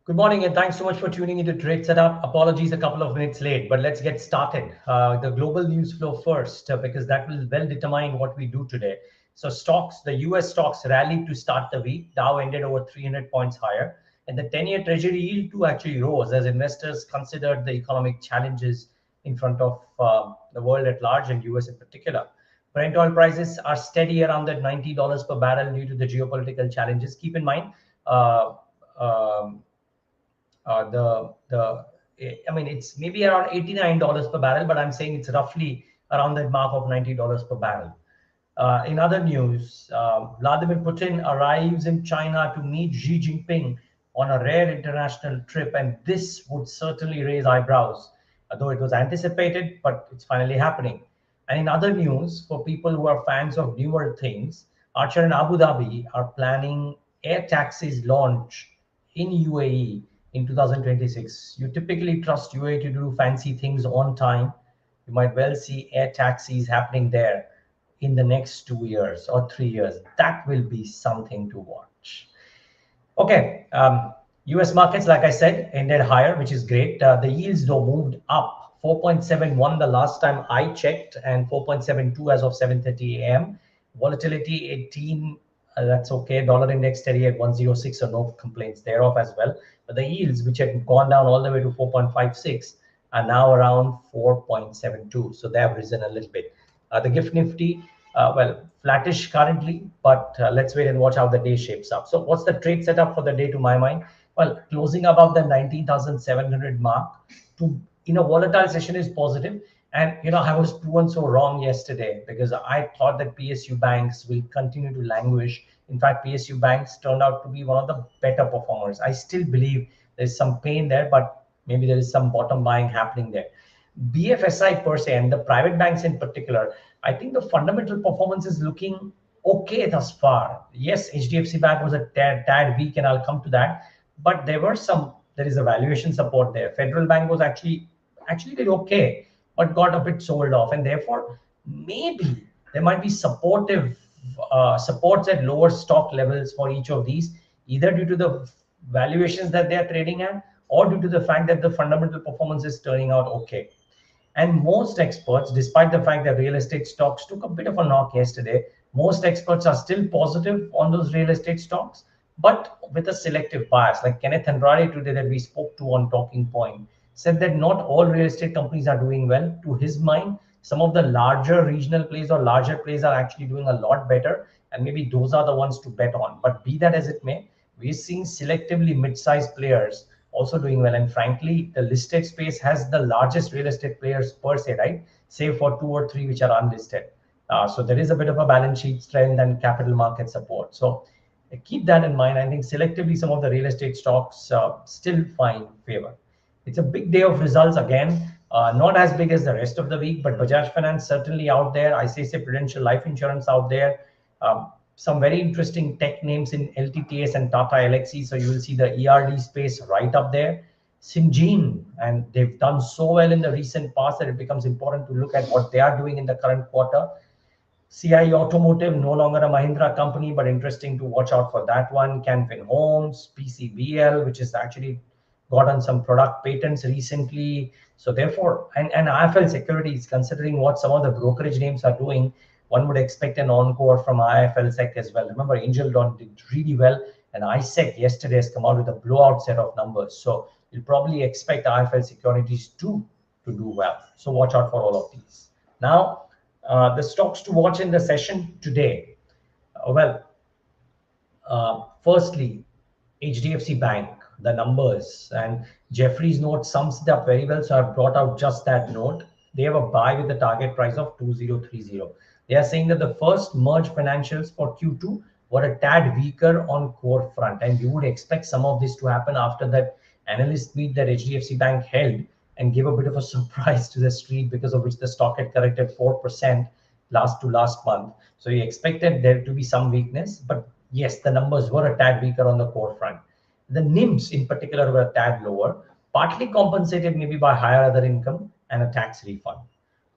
Good morning, and thanks so much for tuning into Trade Setup. Apologies a couple of minutes late, but let's get started. The global news flow first, because that will well determine what we do today. So stocks, the US stocks rallied to start the week. Dow ended over 300 points higher, and the 10-year Treasury yield too actually rose as investors considered the economic challenges in front of the world at large and US in particular. Brent oil prices are steady around that $90 per barrel due to the geopolitical challenges. Keep in mind, uh, um, I mean, it's maybe around $89 per barrel, but I'm saying it's roughly around that mark of $90 per barrel. In other news, Vladimir Putin arrives in China to meet Xi Jinping on a rare international trip, and this would certainly raise eyebrows, though it was anticipated, but it's finally happening. And in other news, for people who are fans of newer things, Archer and Abu Dhabi are planning air taxis launch in UAE in 2026. You typically trust UAE to do fancy things on time. You might well see air taxis happening there in the next 2 years or 3 years. That will be something to watch. Okay, US markets, like I said, ended higher, which is great. The yields though moved up 4.71 the last time I checked, and 4.72 as of 7:30 a.m. Volatility 18. That's okay. Dollar index steady at 106, so no complaints thereof as well. But the yields, which had gone down all the way to 4.56, are now around 4.72. So they have risen a little bit. The gift nifty, well, flattish currently, but let's wait and watch how the day shapes up. So what's the trade setup for the day to my mind? Well, closing above the 19,700 mark to in a volatile session is positive. And I was proven so wrong yesterday because I thought that PSU banks will continue to languish. In fact, PSU banks turned out to be one of the better performers. I still believe there's some pain there, but maybe there is some bottom buying happening there. BFSI per se and the private banks in particular, I think the fundamental performance is looking okay thus far. Yes, HDFC Bank was a tad weak, and I'll come to that. But there is a valuation support there. Federal Bank was actually did okay, but got a bit sold off, and therefore maybe there might be supports at lower stock levels for each of these, either due to the valuations that they are trading at, or due to the fact that the fundamental performance is turning out okay. And most experts, despite the fact that real estate stocks took a bit of a knock yesterday, most experts are still positive on those real estate stocks, but with a selective bias. Like Kenneth Andrade today that we spoke to on Talking Point said that not all real estate companies are doing well. To his mind, some of the larger regional plays or larger plays are actually doing a lot better, and maybe those are the ones to bet on. But be that as it may, we're seeing selectively mid-sized players also doing well. And frankly, the listed space has the largest real estate players per se, right? Save for two or three which are unlisted. So there is a bit of a balance sheet strength and capital market support. So keep that in mind. I think selectively some of the real estate stocks still find favor. It's a big day of results again. Not as big as the rest of the week, but Bajaj Finance certainly out there. ICICI Prudential Life Insurance out there. Some very interesting tech names in LTTS and Tata Elxsi. So you will see the ERD space right up there. Syngene, and they've done so well in the recent past that it becomes important to look at what they are doing in the current quarter. CI Automotive, no longer a Mahindra company, but interesting to watch out for that one. Canfin Homes, PCBL, which has actually gotten some product patents recently. So therefore, and IFL Securities, considering what some of the brokerage names are doing, one would expect an encore from IFL Sec as well. Remember, Angel Dawn did really well, and ISEC yesterday has come out with a blowout set of numbers. So you'll probably expect IFL Securities to do well. So watch out for all of these. Now, the stocks to watch in the session today. Firstly, HDFC Bank, the numbers, and Jeffrey's note sums it up very well. So I've brought out just that note. They have a buy with a target price of 2030. They are saying that the first merge financials for Q2 were a tad weaker on core front, and you would expect some of this to happen after that analyst meet that HDFC Bank held and gave a bit of a surprise to the street, because of which the stock had corrected 4% last month. So you expected there to be some weakness, but yes, the numbers were a tad weaker on the core front. The NIMs in particular were a tad lower, partly compensated maybe by higher other income and a tax refund.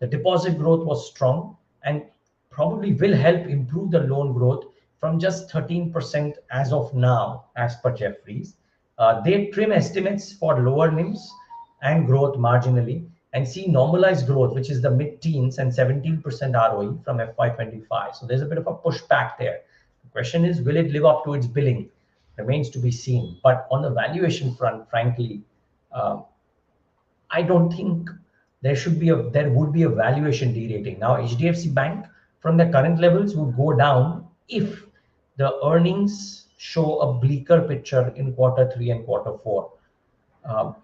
The deposit growth was strong and probably will help improve the loan growth from just 13% as of now, as per Jeffries, They trim estimates for lower NIMs and growth marginally and see normalized growth, which is the mid-teens and 17% ROE from FY25. So there's a bit of a pushback there. The question is, will it live up to its billing? Remains to be seen. But on the valuation front, frankly, I don't think there would be a valuation derating. Now, HDFC Bank from the current levels would go down if the earnings show a bleaker picture in quarter 3 and quarter 4.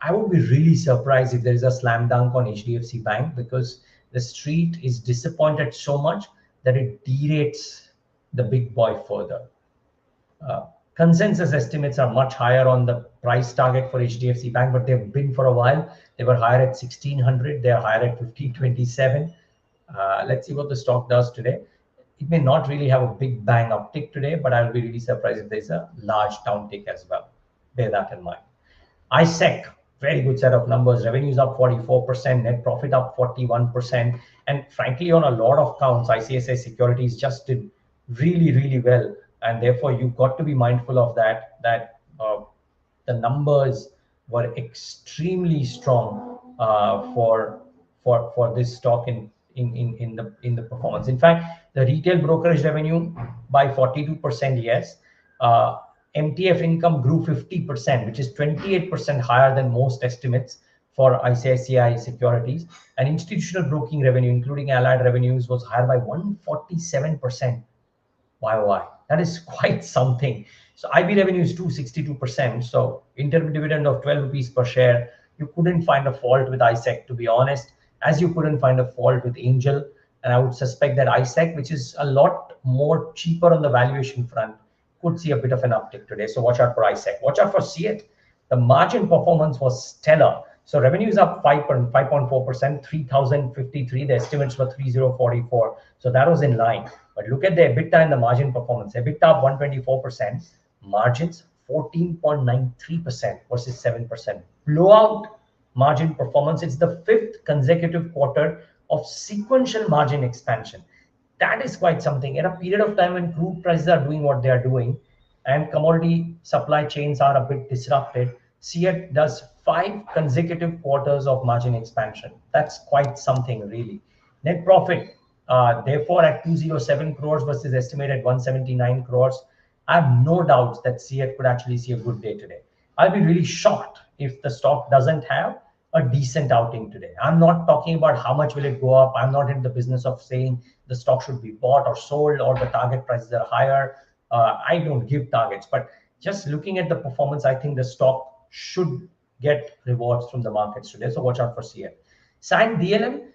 I would be really surprised if there is a slam dunk on HDFC Bank, because the street is disappointed so much that it derates the big boy further. Consensus estimates are much higher on the price target for HDFC Bank, but they've been for a while. They were higher at 1600. They're higher at 1527. Let's see what the stock does today. It may not really have a big bang uptick today, but I'll be really surprised if there's a large downtick as well. Bear that in mind. ISEC, very good set of numbers. Revenues up 44%, net profit up 41%. And frankly, on a lot of counts, ICICI Securities just did really, really well. And therefore, you've got to be mindful of that the numbers were extremely strong for this stock in the performance. In fact, the retail brokerage revenue by 42%, yes. MTF income grew 50%, which is 28% higher than most estimates for ICICI Securities. And institutional broking revenue, including allied revenues, was higher by 147%. YOY. That is quite something. So IB revenue is 262%. So interim dividend of 12 rupees per share. You couldn't find a fault with ISEC, to be honest, as you couldn't find a fault with Angel. And I would suspect that ISEC, which is a lot more cheaper on the valuation front, could see a bit of an uptick today. So watch out for ISEC. Watch out for CET. The margin performance was stellar. So revenue is up 5.4%, 3,053. The estimates were 3,044. So that was in line. But look at the EBITDA and the margin performance. EBITDA up 124%, margins 14.93% versus 7%. Blowout margin performance. It's the 5th consecutive quarter of sequential margin expansion. That is quite something. In a period of time when crude prices are doing what they are doing and commodity supply chains are a bit disrupted, CET does 5 consecutive quarters of margin expansion. That's quite something, really. Net profit, therefore, at 207 crores versus estimated 179 crores. I have no doubts that CET could actually see a good day today. I'll be really shocked if the stock doesn't have a decent outing today. I'm not talking about how much will it go up. I'm not in the business of saying the stock should be bought or sold or the target prices are higher. I don't give targets, but just looking at the performance, I think the stock should get rewards from the markets today. So watch out for CET. Sign DLM,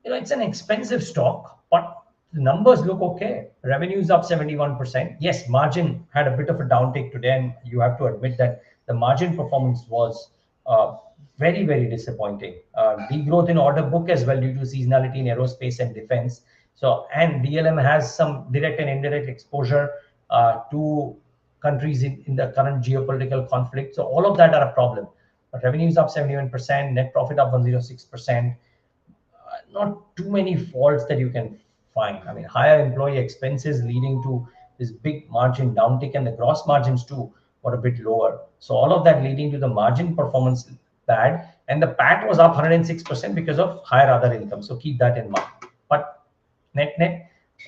it's an expensive stock, but the numbers look okay. Revenues up 71%. Yes, margin had a bit of a downtick today, and you have to admit that the margin performance was very, very disappointing. Degrowth in order book as well due to seasonality in aerospace and defense. So, and DLM has some direct and indirect exposure to countries in the current geopolitical conflict. So all of that are a problem. But revenues up 71%, net profit up 106%. Not too many faults that you can find. I mean, higher employee expenses leading to this big margin downtick, and the gross margins too were a bit lower. So all of that leading to the margin performance bad, and the PAT was up 106% because of higher other income. So keep that in mind. But net,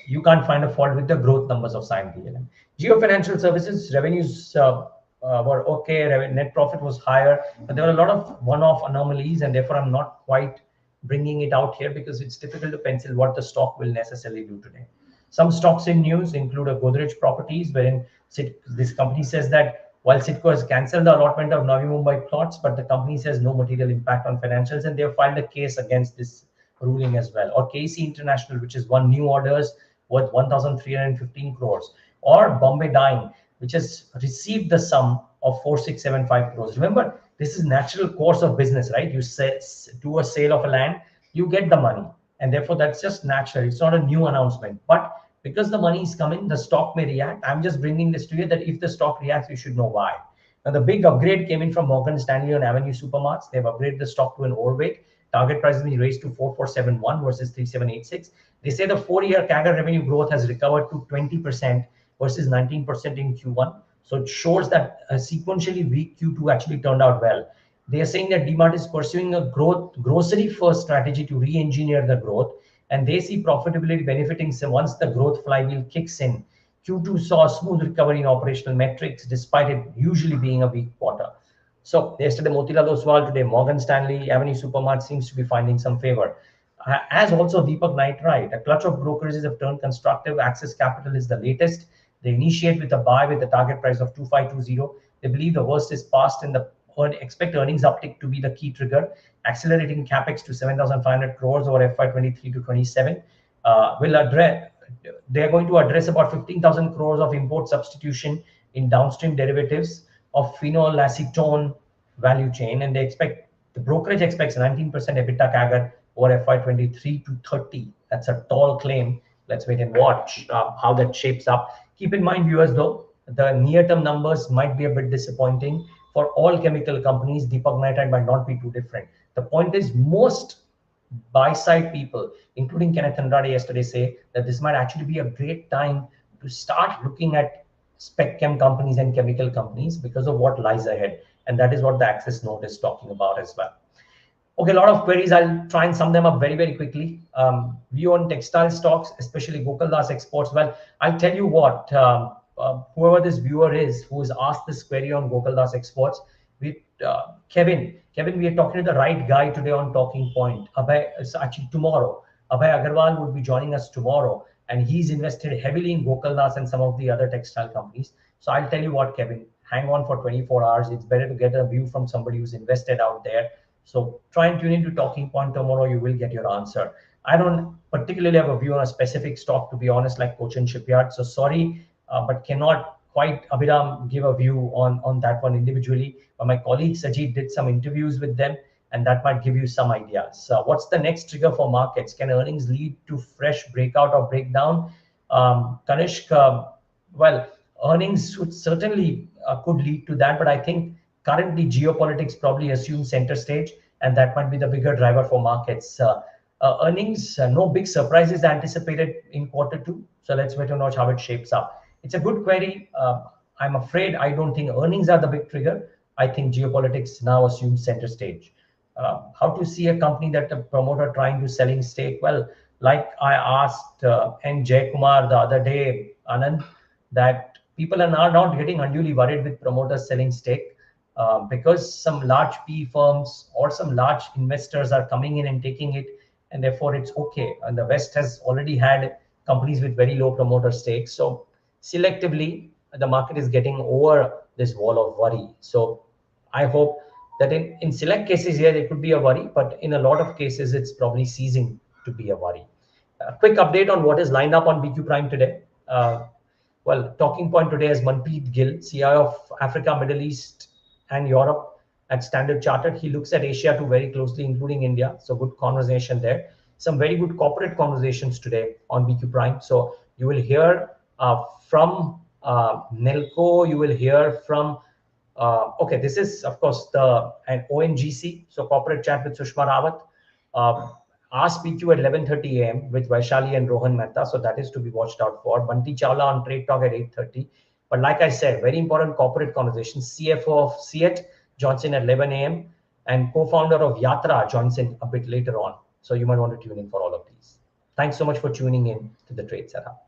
you can't find a fault with the growth numbers of Sign DLM. Geo Financial Services revenues were okay. Net profit was higher, but there were a lot of one-off anomalies, and therefore I'm not quite bringing it out here because it's difficult to pencil what the stock will necessarily do today. Some stocks in news include a Godrej Properties, wherein this company says that while CITCO has cancelled the allotment of Navi Mumbai plots, but the company says no material impact on financials, and they have filed a case against this ruling as well. Or KC International, which has won new orders worth 1,315 crores. Or Bombay Dyeing, which has received the sum of 4,675 crores. Remember, this is natural course of business, right? You do a sale of a land, you get the money, and therefore that's just natural. It's not a new announcement, but because the money is coming, the stock may react. I'm just bringing this to you that if the stock reacts, you should know why. Now, the big upgrade came in from Morgan Stanley on Avenue Supermarts. They've upgraded the stock to an overweight. Target price has been raised to 4,471 versus 3,786. They say the 4-year CAGR revenue growth has recovered to 20% versus 19% in Q1. So it shows that a sequentially weak Q2 actually turned out well. They are saying that DMart is pursuing a grocery first strategy to re-engineer the growth, and they see profitability benefiting once the growth flywheel kicks in. Q2 saw a smooth recovery in operational metrics despite it usually being a weak quarter. So yesterday Motilal Oswal, today Morgan Stanley, Avenue Supermart seems to be finding some favor. As also Deepak Nitrite, a clutch of brokerages have turned constructive. Access Capital is the latest. They initiate with a buy with the target price of 2520. They believe the worst is past and expect earnings uptick to be the key trigger, accelerating capex to 7,500 crores over FY23 to 27. Will address. They are going to address about 15,000 crores of import substitution in downstream derivatives of phenol acetone value chain, and the brokerage expects 19% EBITDA CAGR over FY23 to 30. That's a tall claim. Let's wait and watch how that shapes up. Keep in mind, viewers, though, the near-term numbers might be a bit disappointing for all chemical companies. Deepak Nitrite might not be too different. The point is, most buy-side people, including Kenneth Andrade yesterday, say that this might actually be a great time to start looking at spec chem companies and chemical companies because of what lies ahead. And that is what the Access note is talking about as well. Okay, a lot of queries. I'll try and sum them up very, very quickly. View on textile stocks, especially Gokaldas Exports. Well, I'll tell you what, whoever this viewer is who has asked this query on Gokaldas Exports, Kevin, we are talking to the right guy today on Talking Point. It's actually tomorrow. Abhay Agarwal would be joining us tomorrow, and he's invested heavily in Gokaldas and some of the other textile companies. So I'll tell you what, Kevin, hang on for 24 hours. It's better to get a view from somebody who's invested out there. So try and tune into Talking Point tomorrow. You will get your answer. I don't particularly have a view on a specific stock, to be honest, like Cochin Shipyard. So sorry, but cannot quite, Abhiram, give a view on that one individually. But my colleague Sajid did some interviews with them, and that might give you some ideas. So what's the next trigger for markets? Can earnings lead to fresh breakout or breakdown? Kanishk, well, earnings should certainly could lead to that, but I think currently geopolitics probably assumes center stage, and that might be the bigger driver for markets. Earnings, no big surprises anticipated in Q2. So let's wait and watch how it shapes up. It's a good query. I'm afraid I don't think earnings are the big trigger. I think geopolitics now assumes center stage. How to see a company that a promoter trying to selling stake? Well, like I asked N. Jaykumar the other day, Anand, that people are now not getting unduly worried with promoters selling stake because some large PE firms or some large investors are coming in and taking it, and therefore it's okay. And the West has already had companies with very low promoter stakes. So selectively, the market is getting over this wall of worry. So I hope that in select cases here, there could be a worry, but in a lot of cases, it's probably ceasing to be a worry. A quick update on what is lined up on BQ Prime today. Well, Talking Point today is Manpreet Gill, CIO of Africa, Middle East, and Europe at Standard Chartered. He looks at Asia too very closely, including India. So good conversation there. Some very good corporate conversations today on BQ Prime. So you will hear from Nelco. You will hear from okay, this is of course an ONGC, so corporate chat with Sushma Rawat. Ask PQ at 11:30 a.m. with Vaishali and Rohan Mehta, so that is to be watched out for. Bunty Chawla on Trade Talk at 8:30. But like I said, very important corporate conversation. CFO of Seat Johnson at 11 a.m. and co-founder of Yatra Johnson a bit later on. So you might want to tune in for all of these. Thanks so much for tuning in to the Trade Setup.